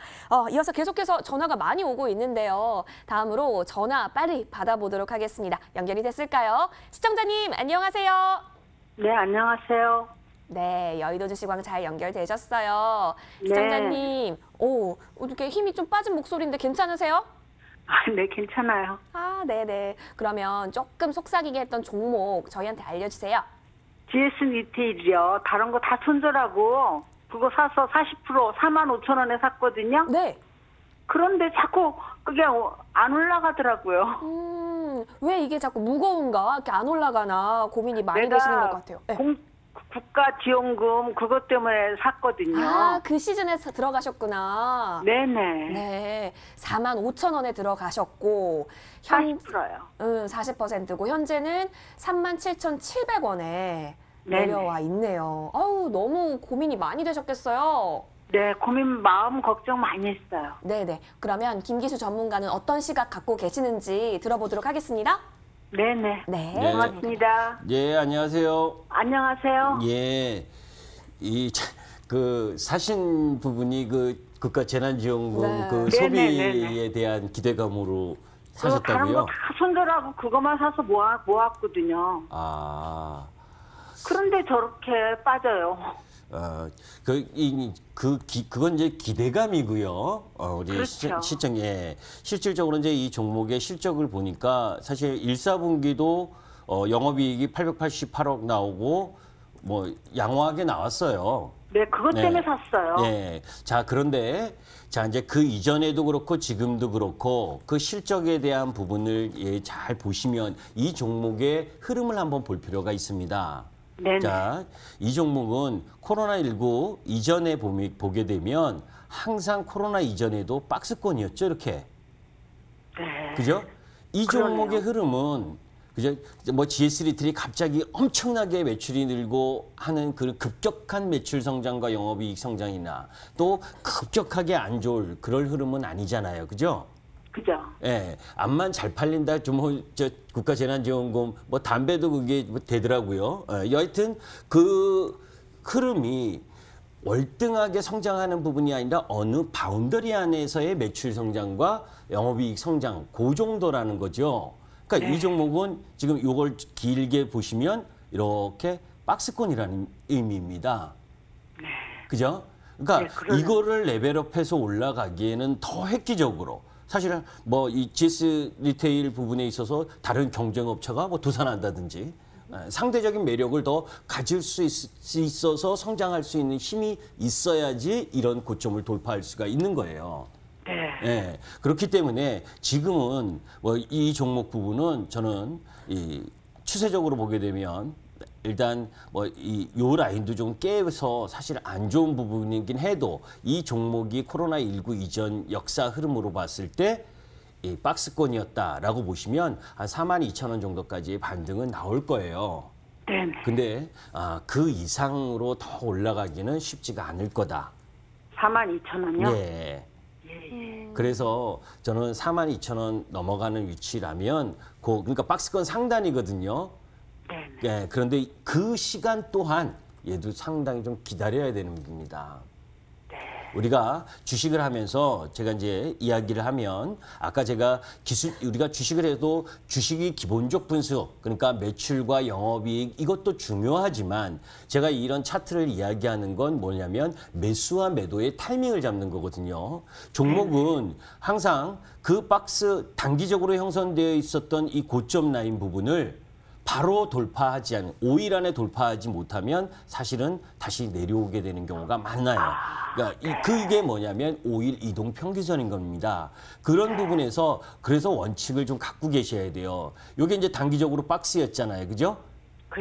이어서 계속해서 전화가 많이 오고 있는데요. 다음으로 전화 빨리 받아보도록 하겠습니다. 연결이 됐을까요? 시청자님 안녕하세요. 네, 안녕하세요. 네, 여의도 주식왕 잘 연결되셨어요. 네. 시청자님, 이렇게 힘이 좀 빠진 목소리인데 괜찮으세요? 네, 괜찮아요. 네네. 그러면 조금 속삭이게 했던 종목 저희한테 알려주세요. GS 리테일이요. 다른 거 다 손절하고 그거 사서 40% 45,000원에 샀거든요. 네. 그런데 자꾸 그게 안 올라가더라고요. 왜 이게 자꾸 무거운가? 이렇게 안 올라가나 고민이 많이 내가 되시는 것 같아요. 네. 국가 지원금 그것 때문에 샀거든요. 그 시즌에 들어가셨구나. 네네. 네, 45,000원에 들어가셨고 40%요. 40%고 현재는 37,700원에 네네. 내려와 있네요. 너무 고민이 많이 되셨겠어요. 네, 고민 마음 걱정 많이 했어요. 네네. 그러면 김기수 전문가는 어떤 시각 갖고 계시는지 들어보도록 하겠습니다. 네네. 네. 고맙습니다. 예, 안녕하세요. 안녕하세요. 예, 그 사신 부분이 그 국가 재난지원금 네. 그 네네네네. 소비에 대한 기대감으로 그거 다른 사셨다고요? 거 다 손절하고 그것만 사서 모았거든요. 그런데 저렇게 빠져요. 그건 이제 기대감이고요. 우리 그렇죠. 실질적으로 이제 이 종목의 실적을 보니까 사실 1사분기도 영업이익이 888억 나오고 뭐 양호하게 나왔어요. 네, 그것 때문에 샀어요. 네. 자, 그런데 이제 그 이전에도 그렇고 지금도 그렇고 그 실적에 대한 부분을 잘 보시면 이 종목의 흐름을 한번 볼 필요가 있습니다. 네네. 자, 이 종목은 코로나19 이전에 보게 되면 항상 코로나 이전에도 박스권이었죠, 이렇게. 네. 그죠? 이 그러네요. 종목의 흐름은 그죠? 뭐 GS 리테일이 갑자기 엄청나게 매출이 늘고 하는 그 급격한 매출 성장과 영업이익 성장이나 또 급격하게 안 좋을 그럴 흐름은 아니잖아요, 그죠? 그죠? 예, 암만 잘 팔린다, 국가 재난지원금, 뭐 담배도 그게 뭐 되더라고요. 여하튼 그 흐름이 월등하게 성장하는 부분이 아니라 어느 바운더리 안에서의 매출 성장과 영업이익 성장, 그 정도라는 거죠. 그러니까 네. 이 종목은 지금 이걸 길게 보시면 이렇게 박스권이라는 의미입니다. 그죠? 그러니까 네, 그러네요. 이거를 레벨업해서 올라가기에는 더 획기적으로 사실은 뭐 이 GS 리테일 부분에 있어서 다른 경쟁업체가 뭐 도산한다든지 상대적인 매력을 더 가질 수 있어서 성장할 수 있는 힘이 있어야지 이런 고점을 돌파할 수가 있는 거예요. 네. 예, 그렇기 때문에 지금은 뭐 이 종목 부분은 저는 추세적으로 보게 되면 일단 뭐 요 라인도 좀 깨서 사실 안 좋은 부분이긴 해도 이 종목이 코로나19 이전 역사 흐름으로 봤을 때 이 박스권이었다라고 보시면 한 42,000원 정도까지의 반등은 나올 거예요. 네네. 근데 그 이상으로 더 올라가기는 쉽지가 않을 거다. 42,000원요? 네. 그래서 저는 42,000원 넘어가는 위치라면 그러니까 박스권 상단이거든요. 네네. 예, 그런데 그 시간 또한 얘도 상당히 좀 기다려야 되는 겁니다. 우리가 주식을 하면서 제가 이제 이야기를 하면 아까 제가 우리가 주식을 해도 주식이 기본적 분수 그러니까 매출과 영업이익 이것도 중요하지만 제가 이런 차트를 이야기하는 건 뭐냐면 매수와 매도의 타이밍을 잡는 거거든요. 종목은 항상 그 박스 단기적으로 형성되어 있었던 이 고점 라인 부분을 바로 돌파하지 않은 5일 안에 돌파하지 못하면 사실은 다시 내려오게 되는 경우가 많아요. 그러니까 그게 뭐냐면 5일 이동 평균선인 겁니다. 그런 부분에서 그래서 원칙을 좀 갖고 계셔야 돼요. 이게 이제 단기적으로 박스였잖아요. 그죠?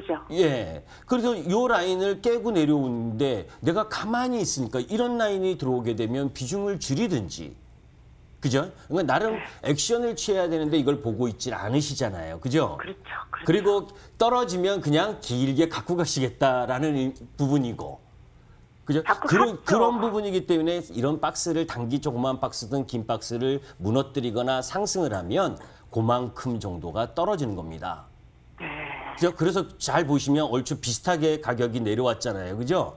그죠. 예. 그래서 요 라인을 깨고 내려오는데 내가 가만히 있으니까 이런 라인이 들어오게 되면 비중을 줄이든지. 그죠? 그러니까 나름 액션을 취해야 되는데 이걸 보고 있질 않으시잖아요. 그죠? 그렇죠. 그렇죠. 그리고 떨어지면 그냥 길게 갖고 가시겠다라는 부분이고. 그죠? 자꾸 샀죠. 그런 부분이기 때문에 이런 박스를 단기 조그만 박스든 긴 박스를 무너뜨리거나 상승을 하면 그만큼 정도가 떨어지는 겁니다. 그죠? 그래서 잘 보시면 얼추 비슷하게 가격이 내려왔잖아요. 그죠?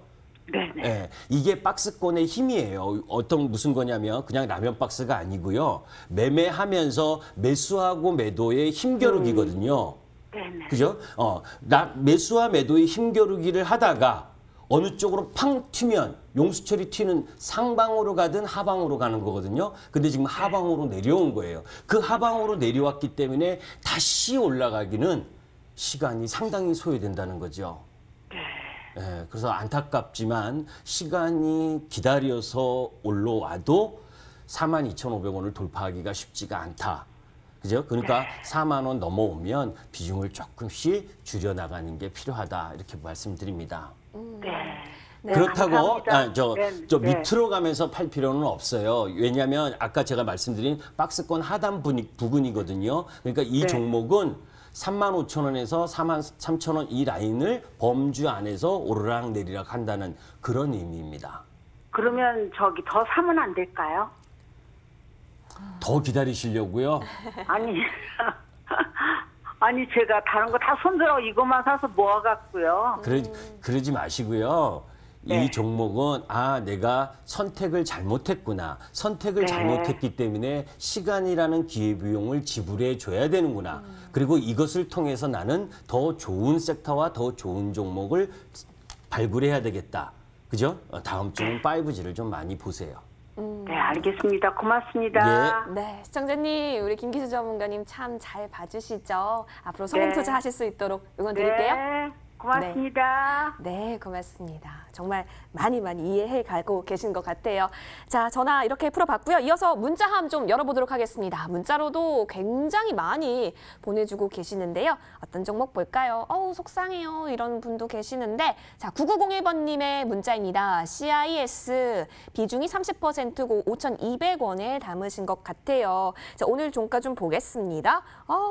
네네. 예, 이게 박스권의 힘이에요. 무슨 거냐면 그냥 라면 박스가 아니고요. 매매하면서 매수하고 매도의 힘겨루기거든요. 네네. 그죠? 매수와 매도의 힘겨루기를 하다가 어느 쪽으로 팡 튀면 용수철이 튀는 상방으로 가든 하방으로 가는 거거든요. 근데 지금 하방으로 내려온 거예요. 그 하방으로 내려왔기 때문에 다시 올라가기는 시간이 상당히 소요된다는 거죠. 예, 그래서 안타깝지만 시간이 기다려서 올라와도 42,500원을 돌파하기가 쉽지가 않다. 그죠? 그러니까 4만 원 넘어오면 비중을 조금씩 줄여나가는 게 필요하다. 이렇게 말씀드립니다. 네, 그렇다고 감사합니다. 저 네. 밑으로 가면서 팔 필요는 없어요. 왜냐하면 아까 제가 말씀드린 박스권 하단 부근이거든요. 그러니까 이 네. 종목은 35,000원에서 43,000원 이 라인을 범주 안에서 오르락 내리락 한다는 그런 의미입니다. 그러면 저기 더 사면 안 될까요? 더 기다리시려고요? 아니, 아니 제가 다른 거 다 손들어 이것만 사서 모아갖고요. 그러지 마시고요. 네. 이 종목은 내가 선택을 잘못했구나. 선택을 네. 잘못했기 때문에 시간이라는 기회비용을 지불해 줘야 되는구나. 그리고 이것을 통해서 나는 더 좋은 섹터와 더 좋은 종목을 발굴해야 되겠다. 그죠? 다음 주는 5G를 좀 많이 보세요. 네, 알겠습니다. 고맙습니다. 네, 시청자님, 우리 김기수 전문가님 참 잘 봐주시죠. 앞으로 성공 네. 투자하실 수 있도록 응원 드릴게요. 네, 고맙습니다. 네, 고맙습니다. 정말 많이 이해해 가고 계신 것 같아요. 자, 전화 이렇게 풀어봤고요. 이어서 문자함 좀 열어보도록 하겠습니다. 문자로도 굉장히 많이 보내주고 계시는데요. 어떤 종목 볼까요? 속상해요. 이런 분도 계시는데, 자, 9901번님의 문자입니다. CIS 비중이 30%고 5,200원에 담으신 것 같아요. 자, 오늘 종가 좀 보겠습니다.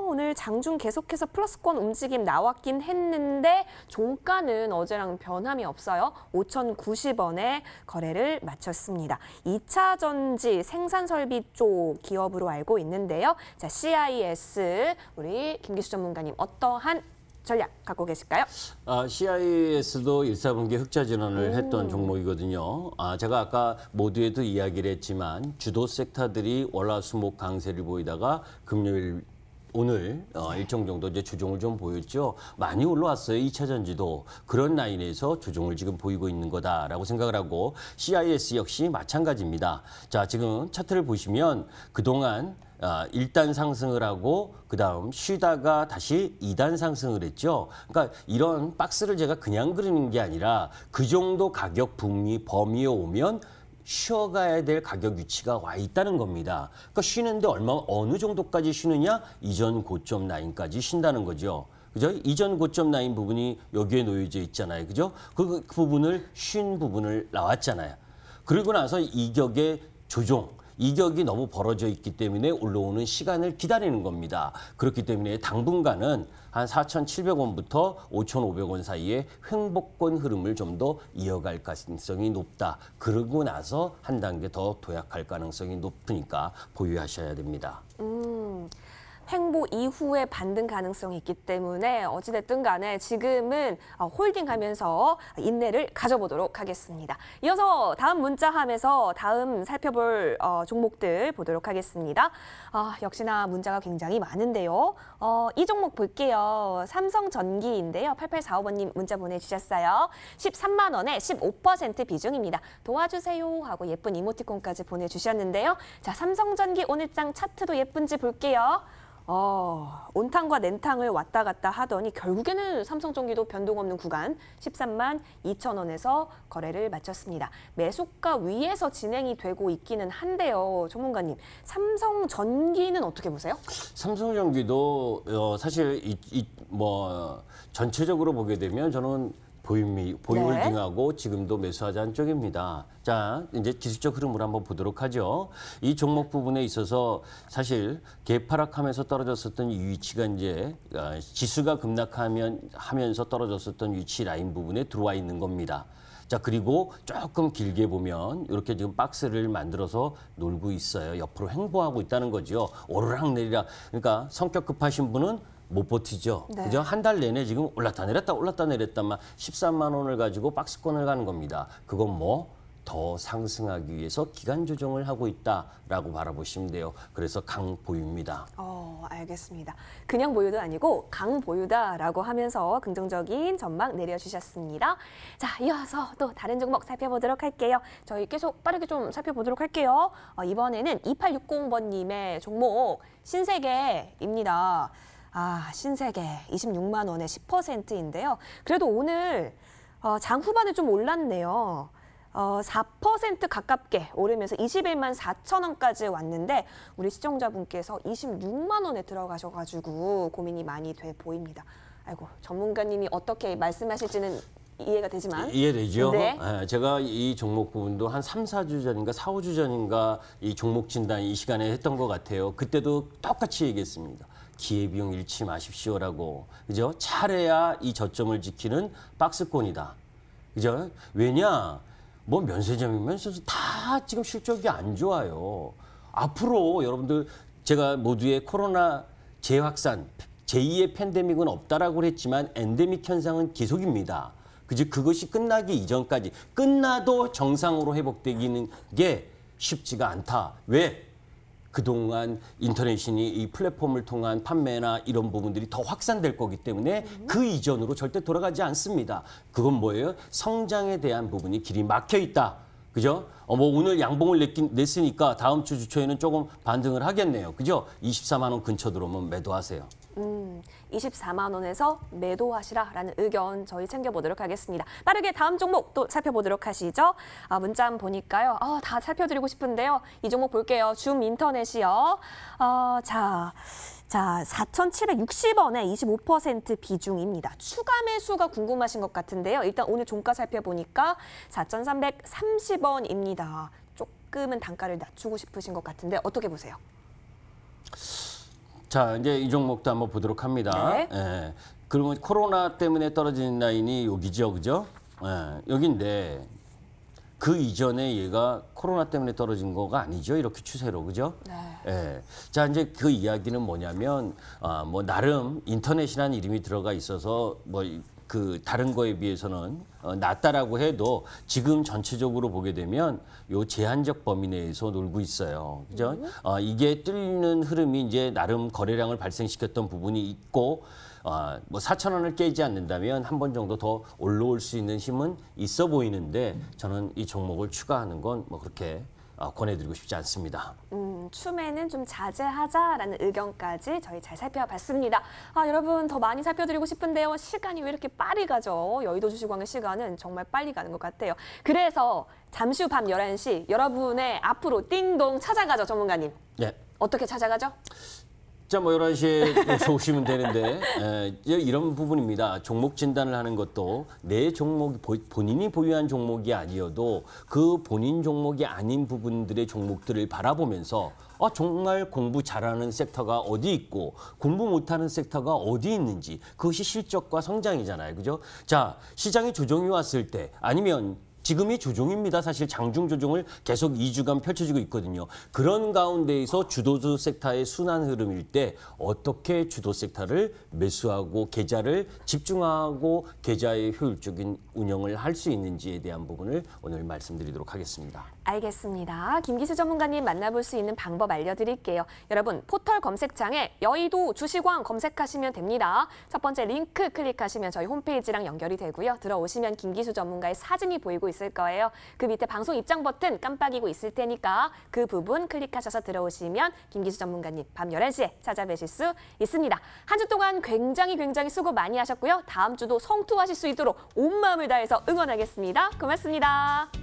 오늘 장중 계속해서 플러스권 움직임 나왔긴 했는데 종가는 어제랑 변함이 없어요. 5,090원에 거래를 마쳤습니다. 2차 전지 생산 설비 쪽 기업으로 알고 있는데요. 자, CIS 우리 김기수 전문가님 어떠한 전략 갖고 계실까요? CIS도 1사분기 흑자 전환을 했던 종목이거든요. 제가 아까 모두에도 이야기를 했지만 주도 섹터들이 월화수목 강세를 보이다가 금요일 오늘 일정 정도 이제 조정을 좀 보였죠. 많이 올라왔어요. 2차 전지도. 그런 라인에서 조정을 지금 보이고 있는 거다라고 생각을 하고 CIS 역시 마찬가지입니다. 자, 지금 차트를 보시면 그동안 1단 상승을 하고 그다음 쉬다가 다시 2단 상승을 했죠. 그러니까 이런 박스를 제가 그냥 그리는 게 아니라 그 정도 가격 범위에 오면 쉬어가야 될 가격 위치가 와 있다는 겁니다. 그러니까 쉬는데 어느 정도까지 쉬느냐? 이전 고점 라인까지 쉰다는 거죠. 그죠? 이전 고점 라인 부분이 여기에 놓여져 있잖아요. 그죠? 그 부분을 쉰 부분을 나왔잖아요. 그리고 나서 이격의 조정, 이격이 너무 벌어져 있기 때문에 올라오는 시간을 기다리는 겁니다. 그렇기 때문에 당분간은 한 4,700원부터 5,500원 사이에 횡보권 흐름을 좀 더 이어갈 가능성이 높다. 그러고 나서 한 단계 더 도약할 가능성이 높으니까 보유하셔야 됩니다. 횡보 이후에 반등 가능성이 있기 때문에 어찌됐든 간에 지금은 홀딩하면서 인내를 가져보도록 하겠습니다. 이어서 다음 문자함에서 다음 살펴볼 종목들 보도록 하겠습니다. 역시나 문자가 굉장히 많은데요. 이 종목 볼게요. 삼성전기인데요. 8845번님 문자 보내주셨어요. 13만 원에 15% 비중입니다. 도와주세요 하고 예쁜 이모티콘까지 보내주셨는데요. 자, 삼성전기 오늘장 차트도 예쁜지 볼게요. 온탕과 냉탕을 왔다 갔다 하더니 결국에는 삼성전기도 변동 없는 구간 13만 2천 원에서 거래를 마쳤습니다. 매수가 위에서 진행이 되고 있기는 한데요. 전문가님, 삼성전기는 어떻게 보세요? 삼성전기도 사실 뭐 전체적으로 보게 되면 저는 보이홀딩하고 지금도 매수하자는 쪽입니다. 자, 이제 기술적 흐름을 한번 보도록 하죠. 이 종목 부분에 있어서 사실 개파락하면서 떨어졌었던 이 위치가 이제 지수가 급락하면서 떨어졌었던 위치 라인 부분에 들어와 있는 겁니다. 자, 그리고 조금 길게 보면 이렇게 지금 박스를 만들어서 놀고 있어요. 옆으로 횡보하고 있다는 거죠. 오르락 내리락. 그러니까 성격 급하신 분은 못 버티죠. 네. 그죠? 한 달 내내 지금 올랐다 내렸다만 13만 원을 가지고 박스권을 가는 겁니다. 그건 뭐 더 상승하기 위해서 기간 조정을 하고 있다라고 바라보시면 돼요. 그래서 강보유입니다. 알겠습니다. 그냥 보유도 아니고 강보유다라고 하면서 긍정적인 전망 내려주셨습니다. 자, 이어서 또 다른 종목 살펴보도록 할게요. 저희 계속 빠르게 좀 살펴보도록 할게요. 이번에는 2860번님의 종목 신세계입니다. 신세계 26만 원에 10%인데요. 그래도 오늘 장 후반에 좀 올랐네요. 4% 가깝게 오르면서 21만 4천 원까지 왔는데 우리 시청자분께서 26만 원에 들어가셔가지고 고민이 많이 돼 보입니다. 아이고, 전문가님이 어떻게 말씀하실지는 이해가 되지만. 이해되죠? 네. 제가 이 종목 부분도 한 3, 4주 전인가 4, 5주 전인가 이 종목 진단 이 시간에 했던 것 같아요. 그때도 똑같이 얘기했습니다. 기회비용 잃지 마십시오라고. 그죠? 잘해야 이 저점을 지키는 박스권이다. 그죠? 왜냐? 뭐 면세점이면 다 지금 실적이 안 좋아요. 앞으로 여러분들 제가 모두의 코로나 재확산, 제2의 팬데믹은 없다라고 했지만 엔데믹 현상은 계속입니다. 그것이 끝나기 이전까지 끝나도 정상으로 회복되기는 게 쉽지가 않다. 왜? 그동안 인터넷이니 이 플랫폼을 통한 판매나 이런 부분들이 더 확산될 거기 때문에 그 이전으로 절대 돌아가지 않습니다. 그건 뭐예요? 성장에 대한 부분이 길이 막혀 있다. 그죠? 뭐 오늘 양봉을 냈으니까 다음 주 주초에는 조금 반등을 하겠네요. 그죠? 24만 원 근처 들어오면 매도하세요. 24만 원에서 매도하시라라는 의견 저희 챙겨보도록 하겠습니다. 빠르게 다음 종목 또 살펴보도록 하시죠. 문자 한번 보니까요. 다 살펴드리고 싶은데요. 이 종목 볼게요. 줌 인터넷이요. 자, 4,760원에 25% 비중입니다. 추가 매수가 궁금하신 것 같은데요. 일단 오늘 종가 살펴보니까 4,330원입니다. 조금은 단가를 낮추고 싶으신 것 같은데 어떻게 보세요? 자, 이제 이 종목도 한번 보도록 합니다. 네. 예. 그러면 코로나 때문에 떨어지는 라인이 여기죠, 그죠? 예, 여긴데 그 이전에 얘가 코로나 때문에 떨어진 거가 아니죠, 이렇게 추세로, 그죠? 네. 예. 자, 이제 그 이야기는 뭐냐면 뭐 나름 인터넷이라는 이름이 들어가 있어서 뭐 그 다른 거에 비해서는 낮다라고 해도 지금 전체적으로 보게 되면 요 제한적 범위 내에서 놀고 있어요. 그죠? 이게 뚫리는 흐름이 이제 나름 거래량을 발생시켰던 부분이 있고 뭐 4천 원을 깨지 않는다면 한 번 정도 더 올라올 수 있는 힘은 있어 보이는데 저는 이 종목을 추가하는 건 뭐 그렇게 권해드리고 싶지 않습니다. 춤에는 좀 자제하자라는 의견까지 저희 잘 살펴봤습니다. 여러분 더 많이 살펴드리고 싶은데요. 시간이 왜 이렇게 빨리 가죠? 여의도 주식왕의 시간은 정말 빨리 가는 것 같아요. 그래서 잠시 후 밤 11시 여러분의 앞으로 띵동 찾아가죠, 전문가님. 네. 어떻게 찾아가죠? 자, 뭐 11시에 오시면 되는데 이런 부분입니다. 종목 진단을 하는 것도 내 종목이 본인이 보유한 종목이 아니어도 그 본인 종목이 아닌 부분들의 종목들을 바라보면서 정말 공부 잘하는 섹터가 어디 있고 공부 못하는 섹터가 어디 있는지 그것이 실적과 성장이잖아요. 그죠? 자, 시장에 조정이 왔을 때 아니면 지금이 조정입니다. 사실 장중 조정을 계속 2주간 펼쳐지고 있거든요. 그런 가운데에서 주도주 섹터의 순환 흐름일 때 어떻게 주도 섹터를 매수하고 계좌를 집중하고 계좌의 효율적인 운영을 할 수 있는지에 대한 부분을 오늘 말씀드리도록 하겠습니다. 알겠습니다. 김기수 전문가님 만나볼 수 있는 방법 알려드릴게요. 여러분 포털 검색창에 여의도 주식왕 검색하시면 됩니다. 첫 번째 링크 클릭하시면 저희 홈페이지랑 연결이 되고요. 들어오시면 김기수 전문가의 사진이 보이고 있습니다. 있을 거예요. 그 밑에 방송 입장 버튼 깜빡이고 있을 테니까 그 부분 클릭하셔서 들어오시면 김기수 전문가님 밤 11시에 찾아뵈실 수 있습니다. 한 주 동안 굉장히 수고 많이 하셨고요. 다음 주도 성투하실 수 있도록 온 마음을 다해서 응원하겠습니다. 고맙습니다.